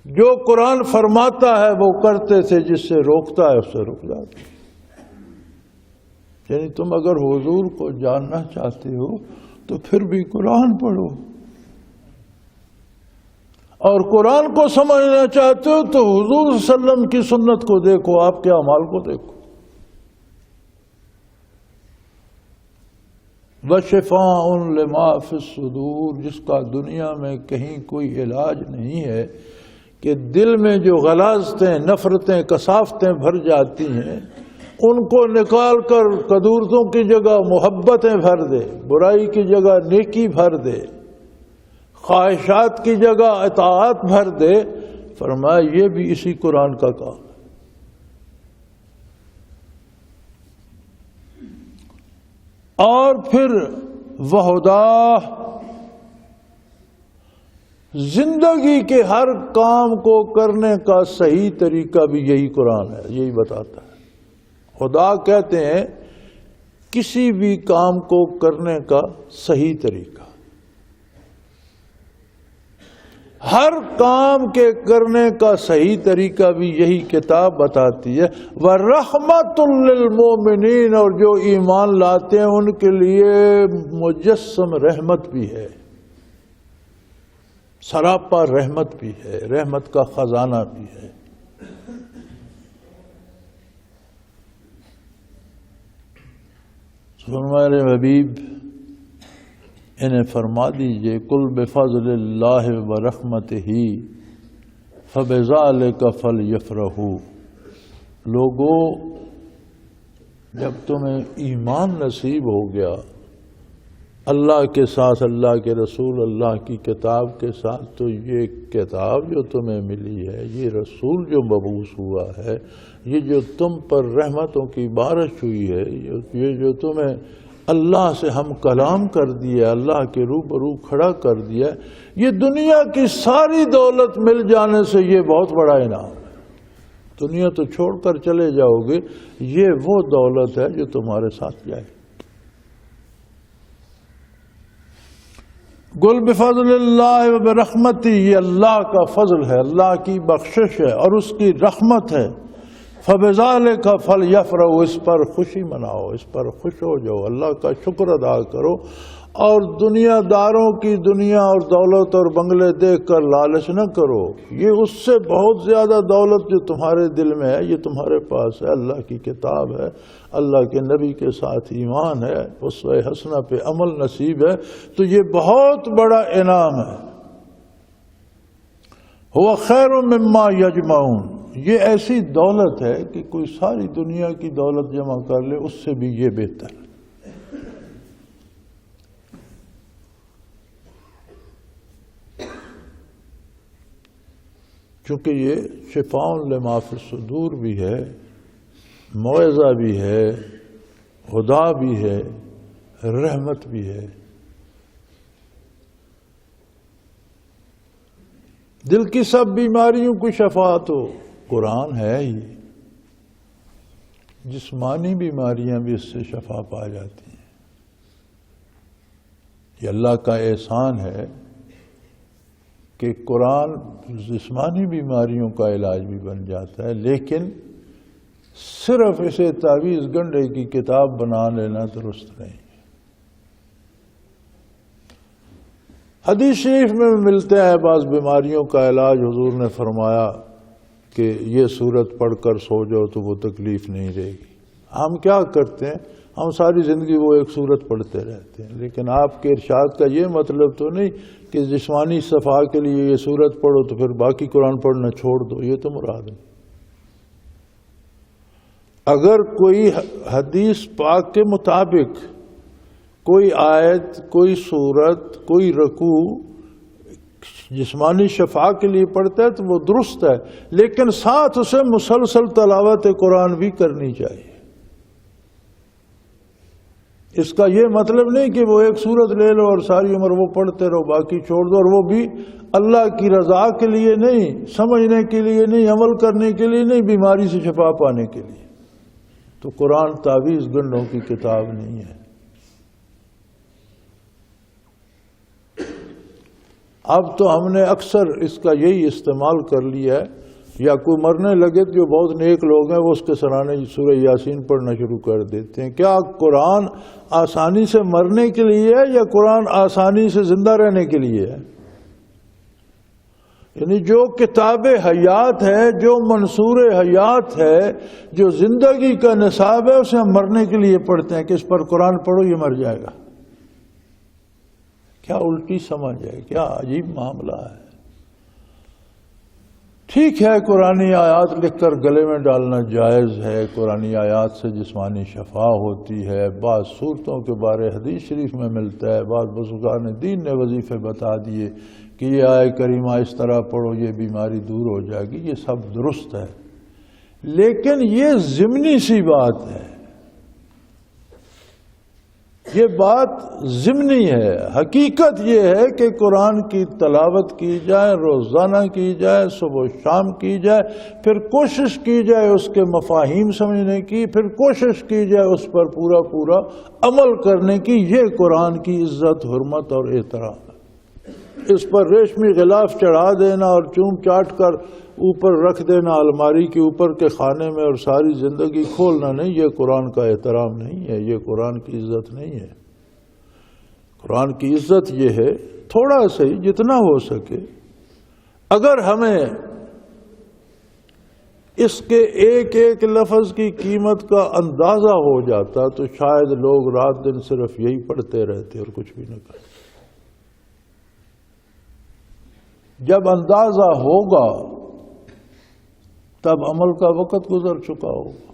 جو قرآن فرماتا ہے وہ کرتے تھے، جس سے روکتا ہے اس سے رک جاتے۔ یعنی تم اگر حضور کو جاننا چاہتے ہو تو پھر بھی قرآن پڑھو، اور قرآن کو سمجھنا چاہتے ہو تو حضور صلی اللہ علیہ وسلم کی سنت کو دیکھو، آپ کے اعمال کو دیکھو۔ وشفاء لما فی الصدور، جس کا دنیا میں کہیں کوئی علاج نہیں ہے، کہ دل میں جو غلاظتیں، نفرتیں، کثافتیں بھر جاتی ہیں ان کو نکال کر قدورتوں کی جگہ محبتیں بھر دے، برائی کی جگہ نیکی بھر دے، خواہشات کی جگہ اطاعت بھر دے، فرمایا یہ بھی اسی قرآن کا کام ہے۔ اور پھر وہدا، زندگی کے ہر کام کو کرنے کا صحیح طریقہ بھی یہی قرآن ہے، یہی بتاتا ہے۔ خدا کہتے ہیں کسی بھی کام کو کرنے کا صحیح طریقہ، ہر کام کے کرنے کا صحیح طریقہ بھی یہی کتاب بتاتی ہے۔ وَرَحْمَةٌ لِّلْمُؤْمِنِينَ، اور جو ایمان لاتے ہیں ان کے لیے مجسم رحمت بھی ہے، سراپا رحمت بھی ہے، رحمت کا خزانہ بھی ہے۔ فرمائے حبیب انہیں فرما دیجئے قل بفضل اللہ ورحمتہ فبذالک فلیفرحوا، لوگو جب تمہیں ایمان نصیب ہو گیا اللہ کے ساتھ، اللہ کے رسول، اللہ کی کتاب کے ساتھ، تو یہ کتاب جو تمہیں ملی ہے، یہ رسول جو مبعوث ہوا ہے، یہ جو تم پر رحمتوں کی بارش ہوئی ہے، یہ جو تمہیں اللہ سے ہم کلام کر دیا، اللہ کے روبرو کھڑا کر دیا، یہ دنیا کی ساری دولت مل جانے سے یہ بہت بڑا انعام ہے۔ دنیا تو چھوڑ کر چلے جاؤ گے، یہ وہ دولت ہے جو تمہارے ساتھ جائے۔ قل بفضل اللہ وبرحمتہ، یہ اللہ کا فضل ہے، اللہ کی بخشش ہے اور اس کی رحمت ہے۔ فبذالک فلیفرحوا، اس پر خوشی مناؤ، اس پر خوش ہو جاؤ، اللہ کا شکر ادا کرو، اور دنیا داروں کی دنیا اور دولت اور بنگلے دیکھ کر لالچ نہ کرو، یہ اس سے بہت زیادہ دولت جو تمہارے دل میں ہے، یہ تمہارے پاس ہے، اللہ کی کتاب ہے، اللہ کے نبی کے ساتھ ایمان ہے، اسوہ حسنہ پہ عمل نصیب ہے، تو یہ بہت بڑا انعام ہے۔ هو خیر مما یجمعون، یہ ایسی دولت ہے کہ کوئی ساری دنیا کی دولت جمع کر لے اس سے بھی یہ بہتر ہے۔ چونکہ یہ شفاء لما فی الصدور بھی ہے، موعظہ بھی ہے، ہدا بھی ہے، رحمت بھی ہے۔ دل کی سب بیماریوں کی شفا تو قرآن ہے ہی، جسمانی بیماریاں بھی اس سے شفا پا جاتی ہیں۔ یہ اللہ کا احسان ہے کہ قرآن جسمانی بیماریوں کا علاج بھی بن جاتا ہے، لیکن صرف اسے تعویذ گنڈے کی کتاب بنا لینا درست نہیں۔ حدیث شریف میں ملتے ہیں بعض بیماریوں کا علاج، حضور نے فرمایا کہ یہ سورت پڑھ کر سو جاؤ تو وہ تکلیف نہیں رہے گی۔ ہم کیا کرتے ہیں، ہم ساری زندگی وہ ایک سورت پڑھتے رہتے ہیں، لیکن آپ کے ارشاد کا یہ مطلب تو نہیں کہ جسمانی صفا کے لیے یہ سورت پڑھو تو پھر باقی قرآن پڑھنا چھوڑ دو، یہ تو مراد نہیں۔ اگر کوئی حدیث پاک کے مطابق کوئی آیت، کوئی سورت، کوئی رکوع جسمانی شفا کے لیے پڑھتا ہے تو وہ درست ہے، لیکن ساتھ اسے مسلسل تلاوت قرآن بھی کرنی چاہیے۔ اس کا یہ مطلب نہیں کہ وہ ایک سورت لے لو اور ساری عمر وہ پڑھتے رہو، باقی چھوڑ دو، اور وہ بھی اللہ کی رضا کے لیے نہیں، سمجھنے کے لیے نہیں، عمل کرنے کے لیے نہیں، بیماری سے شفا پانے کے لیے۔ تو قرآن تعویذ گنڈوں کی کتاب نہیں ہے۔ اب تو ہم نے اکثر اس کا یہی استعمال کر لیا ہے، یا کوئی مرنے لگے جو بہت نیک لوگ ہیں وہ اس کے سرانے سورہ یاسین پڑھنا شروع کر دیتے ہیں۔ کیا قرآن آسانی سے مرنے کے لیے ہے یا قرآن آسانی سے زندہ رہنے کے لیے ہے؟ یعنی جو کتاب حیات ہے، جو منصور حیات ہے، جو زندگی کا نصاب ہے، اسے ہم مرنے کے لیے پڑھتے ہیں کہ اس پر قرآن پڑھو یہ مر جائے گا۔ کیا الٹی سمجھ ہے، کیا عجیب معاملہ ہے۔ ٹھیک ہے قرآنی آیات لکھ کر گلے میں ڈالنا جائز ہے، قرآنی آیات سے جسمانی شفا ہوتی ہے، بعض صورتوں کے بارے حدیث شریف میں ملتا ہے، بعض بزرگان دین نے وظیفے بتا دیے کہ یہ آئے کریمہ اس طرح پڑھو یہ بیماری دور ہو جائے گی، یہ سب درست ہے، لیکن یہ ضمنی سی بات ہے، یہ بات ضمنی ہے۔ حقیقت یہ ہے کہ قرآن کی تلاوت کی جائے، روزانہ کی جائے، صبح و شام کی جائے، پھر کوشش کی جائے اس کے مفاہیم سمجھنے کی، پھر کوشش کی جائے اس پر پورا پورا عمل کرنے کی، یہ قرآن کی عزت، حرمت اور احترام ہے۔ اس پر ریشمی غلاف چڑھا دینا اور چوم چاٹ کر اوپر رکھ دینا الماری کے اوپر کے خانے میں اور ساری زندگی کھولنا نہیں، یہ قرآن کا احترام نہیں ہے، یہ قرآن کی عزت نہیں ہے۔ قرآن کی عزت یہ ہے تھوڑا سا ہی جتنا ہو سکے، اگر ہمیں اس کے ایک ایک لفظ کی قیمت کا اندازہ ہو جاتا تو شاید لوگ رات دن صرف یہی پڑھتے رہتے اور کچھ بھی نہ کرتے۔ جب اندازہ ہوگا تب عمل کا وقت گزر چکا ہوگا۔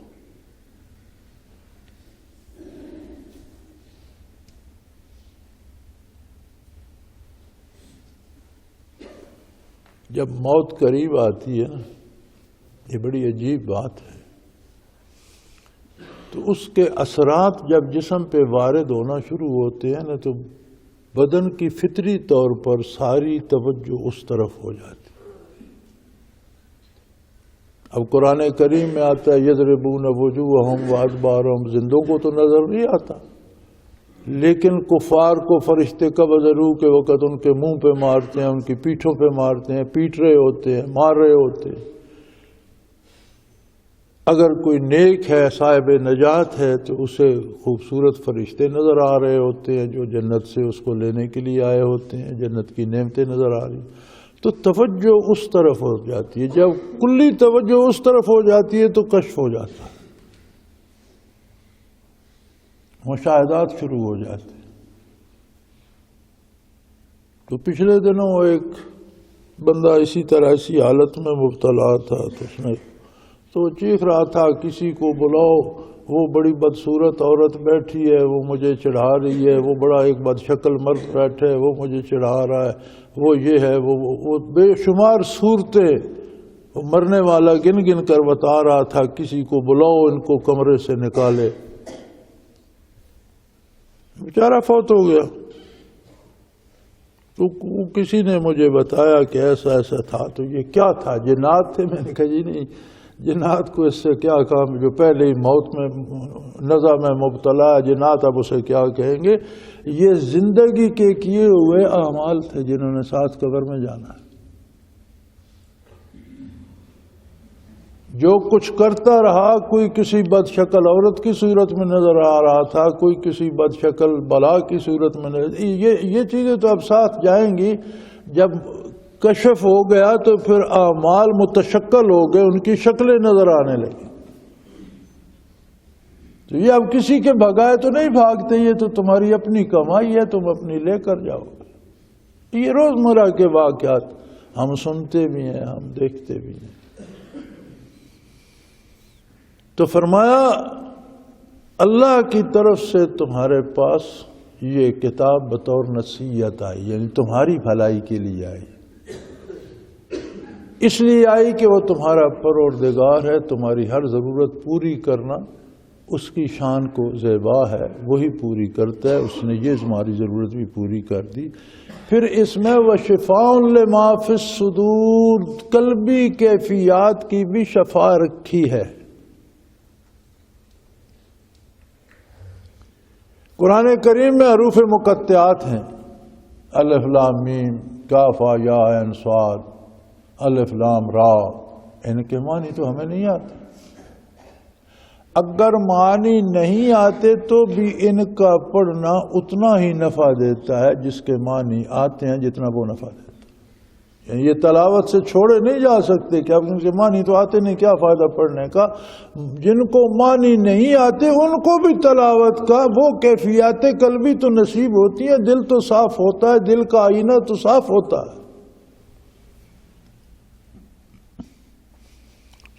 جب موت قریب آتی ہے نا، یہ بڑی عجیب بات ہے، تو اس کے اثرات جب جسم پہ وارد ہونا شروع ہوتے ہیں نا تو بدن کی فطری طور پر ساری توجہ اس طرف ہو جاتی۔ اب قرآن کریم میں آتا ہے یضربون وجوہہم وادبارہم، زندوں کو تو نظر نہیں آتا، لیکن کفار کو فرشتے قبض روح کے وقت ان کے منہ پہ مارتے ہیں، ان کی پیٹھوں پہ مارتے ہیں، پیٹ رہے ہوتے ہیں، مار رہے ہوتے ہیں۔ اگر کوئی نیک ہے، صاحب نجات ہے، تو اسے خوبصورت فرشتے نظر آ رہے ہوتے ہیں جو جنت سے اس کو لینے کے لیے آئے ہوتے ہیں، جنت کی نعمتیں نظر آ رہی، تو توجہ اس طرف ہو جاتی ہے۔ جب کلی توجہ اس طرف ہو جاتی ہے تو کشف ہو جاتا ہے، مشاہدات شروع ہو جاتے ہیں۔ تو پچھلے دنوں ایک بندہ اسی طرح اسی حالت میں مبتلا تھا، تو اس نے تو چیخ رہا تھا کسی کو بلاؤ، وہ بڑی بدصورت عورت بیٹھی ہے، وہ مجھے چڑھا رہی ہے، وہ بڑا ایک بد شکل مرد بیٹھا ہے، وہ مجھے چڑھا رہا ہے، وہ یہ ہے، وہ بے شمار صورتیں مرنے والا گن گن کر بتا رہا تھا، کسی کو بلاؤ ان کو کمرے سے نکالے۔ بیچارہ فوت ہو گیا۔ تو کسی نے مجھے بتایا کہ ایسا ایسا تھا، تو یہ کیا تھا؟ جنات تھے؟ میں نے کہا جی نہیں، جنات کو اس سے کیا کام، جو پہلے ہی موت میں نزع میں مبتلا ہے، جنات اب اسے کیا کہیں گے؟ یہ زندگی کے کیے ہوئے اعمال تھے جنہوں نے ساتھ قبر میں جانا ہے۔ جو کچھ کرتا رہا، کوئی کسی بد شکل عورت کی صورت میں نظر آ رہا تھا، کوئی کسی بد شکل بلا کی صورت میں نظر، یہ چیزیں تو اب ساتھ جائیں گی۔ جب کشف ہو گیا تو پھر اعمال متشکل ہو گئے، ان کی شکلیں نظر آنے لگی۔ تو یہ اب کسی کے بھگائے تو نہیں بھاگتے، یہ تو تمہاری اپنی کمائی ہے، تم اپنی لے کر جاؤ گے۔ یہ روزمرہ کے واقعات ہم سنتے بھی ہیں، ہم دیکھتے بھی ہیں۔ تو فرمایا اللہ کی طرف سے تمہارے پاس یہ کتاب بطور نصیحت آئی، یعنی تمہاری بھلائی کے لیے آئی، اس لیے آئی کہ وہ تمہارا پروردگار ہے، تمہاری ہر ضرورت پوری کرنا اس کی شان کو زیبا ہے، وہی پوری کرتا ہے۔ اس نے یہ تمہاری ضرورت بھی پوری کر دی۔ پھر اس میں وَشِفَاءٌ لِمَا فِی الصُّدُورِ، قلبی کیفیات کی بھی شفا رکھی ہے۔ قرآن کریم میں حروف مقطعات ہیں، الف لام میم، کاف یا عین صاد، الف لام را، ان کے معنی تو ہمیں نہیں آتے۔ اگر معنی نہیں آتے تو بھی ان کا پڑھنا اتنا ہی نفع دیتا ہے جس کے معنی آتے ہیں جتنا وہ نفع دیتا ہے۔ یہ تلاوت سے چھوڑے نہیں جا سکتے کہ اب ان سے معنی تو آتے نہیں، کیا فائدہ پڑھنے کا. جن کو معنی نہیں آتے ان کو بھی تلاوت کا وہ کیفیات قلبی تو نصیب ہوتی ہیں. دل تو صاف ہوتا ہے، دل کا آئینہ تو صاف ہوتا ہے.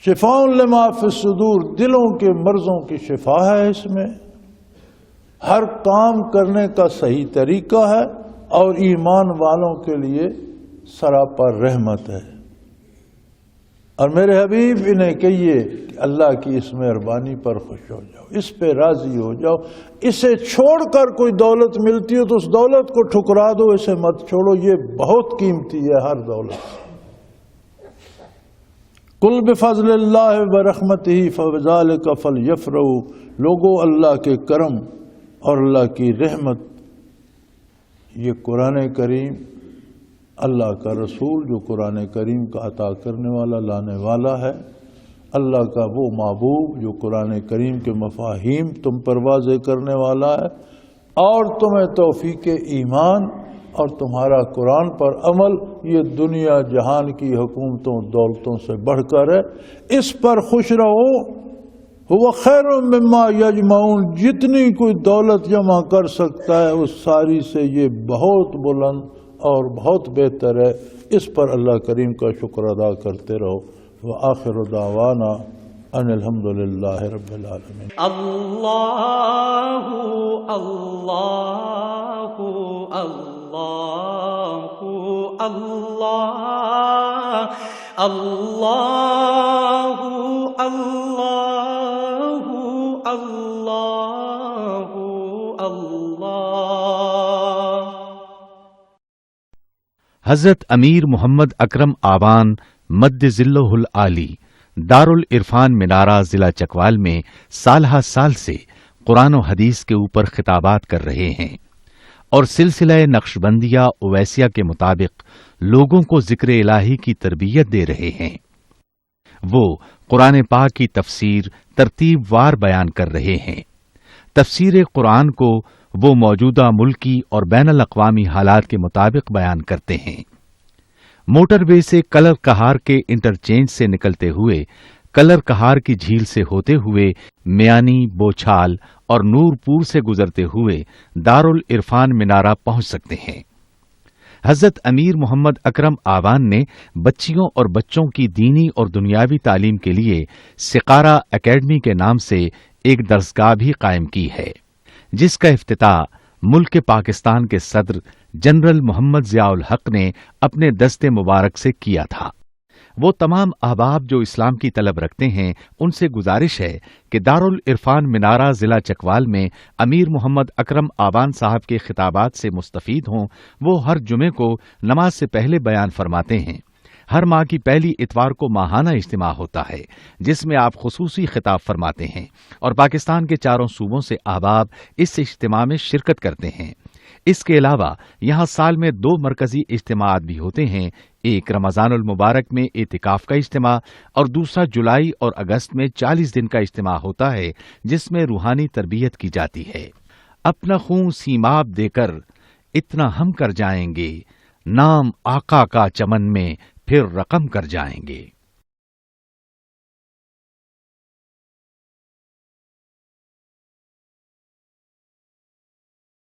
شفاء لما فی الصدور، دلوں کے مرضوں کی شفا ہے اس میں. ہر کام کرنے کا صحیح طریقہ ہے اور ایمان والوں کے لیے سراپا رحمت ہے. اور میرے حبیب انہیں کہیے کہ اللہ کی اس مہربانی پر خوش ہو جاؤ، اس پہ راضی ہو جاؤ. اسے چھوڑ کر کوئی دولت ملتی ہو تو اس دولت کو ٹھکرا دو، اسے مت چھوڑو. یہ بہت قیمتی ہے ہر دولت. قل بفضل اللہ ورحمتہ فبذلک فلیفرحوا، لوگو اللہ کے کرم اور اللہ کی رحمت، یہ قرآن کریم، اللہ کا رسول جو قرآن کریم کا عطا کرنے والا، لانے والا ہے، اللہ کا وہ محبوب جو قرآن کریم کے مفاہیم تم پر واضح کرنے والا ہے، اور تمہیں توفیق ایمان اور تمہارا قرآن پر عمل، یہ دنیا جہان کی حکومتوں دولتوں سے بڑھ کر ہے. اس پر خوش رہو. وہ خیر مما یجمعون، جتنی کوئی دولت جمع کر سکتا ہے اس ساری سے یہ بہت بلند اور بہت بہتر ہے. اس پر اللہ کریم کا شکر ادا کرتے رہو. وآخر دعوانا ان الحمدللہ رب العالمین. اللہ اللہ اللہ اللہ اللہ اللہ اللہ اللہ. حضرت امیر محمد اکرم آوان مد ذلہ العالی دارالعرفان منارہ ضلع چکوال میں سالہ سال سے قرآن و حدیث کے اوپر خطابات کر رہے ہیں اور سلسلہ نقشبندیہ اویسیہ کے مطابق لوگوں کو ذکر الہی کی تربیت دے رہے ہیں. وہ قرآن پاک کی تفسیر ترتیب وار بیان کر رہے ہیں. تفسیر قرآن کو وہ موجودہ ملکی اور بین الاقوامی حالات کے مطابق بیان کرتے ہیں. موٹر وے سے کلر کہار کے انٹرچینج سے نکلتے ہوئے، کلر کہار کی جھیل سے ہوتے ہوئے، میانی، بوچھال اور نور پور سے گزرتے ہوئے دارالعرفان منارہ پہنچ سکتے ہیں. حضرت امیر محمد اکرم آوان نے بچیوں اور بچوں کی دینی اور دنیاوی تعلیم کے لیے سقارہ اکیڈمی کے نام سے ایک درسگاہ بھی قائم کی ہے، جس کا افتتاح ملک پاکستان کے صدر جنرل محمد ضیاء الحق نے اپنے دست مبارک سے کیا تھا. وہ تمام احباب جو اسلام کی طلب رکھتے ہیں ان سے گزارش ہے کہ دارالعرفان منارہ ضلع چکوال میں امیر محمد اکرم آوان صاحب کے خطابات سے مستفید ہوں. وہ ہر جمعے کو نماز سے پہلے بیان فرماتے ہیں. ہر ماہ کی پہلی اتوار کو ماہانہ اجتماع ہوتا ہے جس میں آپ خصوصی خطاب فرماتے ہیں اور پاکستان کے چاروں صوبوں سے احباب اس اجتماع میں شرکت کرتے ہیں. اس کے علاوہ یہاں سال میں 2 مرکزی اجتماعات بھی ہوتے ہیں، ایک رمضان المبارک میں اعتکاف کا اجتماع اور دوسرا جولائی اور اگست میں 40 دن کا اجتماع ہوتا ہے جس میں روحانی تربیت کی جاتی ہے. اپنا خون سیماب دے کر اتنا ہم کر جائیں گے، نام آقا کا چمن میں پھر رقم کر جائیں گے.